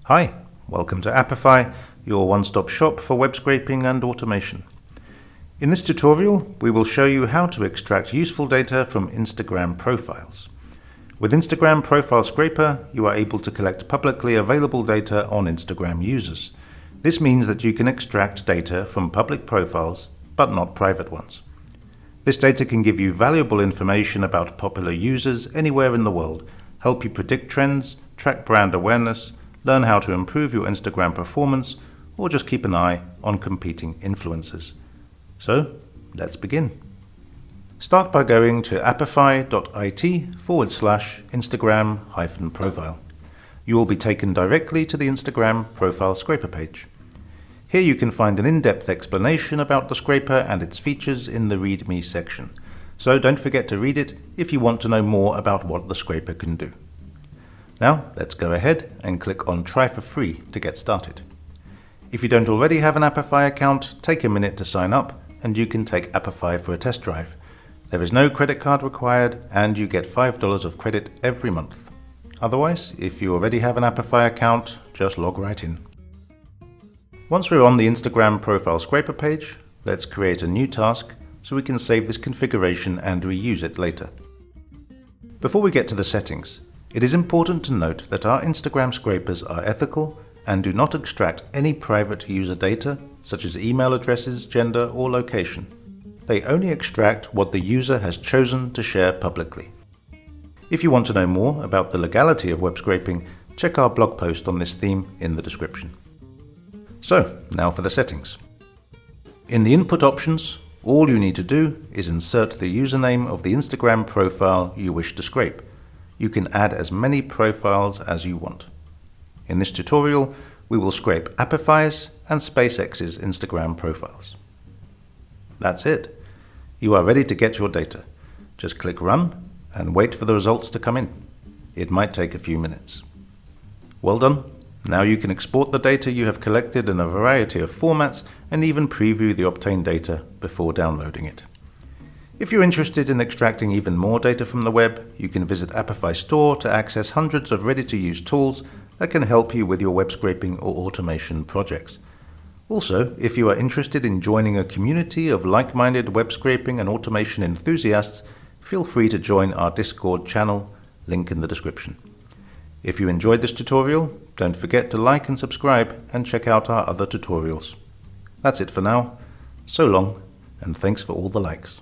Hi, welcome to Apify, your one-stop shop for web scraping and automation. In this tutorial, we will show you how to extract useful data from Instagram profiles. With Instagram Profile Scraper, you are able to collect publicly available data on Instagram users. This means that you can extract data from public profiles, but not private ones. This data can give you valuable information about popular users anywhere in the world, help you predict trends, track brand awareness, learn how to improve your Instagram performance, or just keep an eye on competing influencers. So, let's begin. Start by going to apify.it/Instagram-profile. You will be taken directly to the Instagram Profile Scraper page. Here you can find an in-depth explanation about the scraper and its features in the README section. So don't forget to read it if you want to know more about what the scraper can do. Now, let's go ahead and click on Try for Free to get started. If you don't already have an Apify account, take a minute to sign up and you can take Apify for a test drive. There is no credit card required and you get $5 of credit every month. Otherwise, if you already have an Apify account, just log right in. Once we're on the Instagram Profile Scraper page, let's create a new task so we can save this configuration and reuse it later. Before we get to the settings, it is important to note that our Instagram scrapers are ethical and do not extract any private user data, such as email addresses, gender, or location. They only extract what the user has chosen to share publicly. If you want to know more about the legality of web scraping, check our blog post on this theme in the description. So, now for the settings. In the input options, all you need to do is insert the username of the Instagram profile you wish to scrape. You can add as many profiles as you want. In this tutorial, we will scrape Apify's and SpaceX's Instagram profiles. That's it. You are ready to get your data. Just click Run and wait for the results to come in. It might take a few minutes. Well done. Now you can export the data you have collected in a variety of formats and even preview the obtained data before downloading it. If you're interested in extracting even more data from the web, you can visit Apify Store to access hundreds of ready-to-use tools that can help you with your web scraping or automation projects. Also, if you are interested in joining a community of like-minded web scraping and automation enthusiasts, feel free to join our Discord channel, link in the description. If you enjoyed this tutorial, don't forget to like and subscribe and check out our other tutorials. That's it for now. So long, and thanks for all the likes.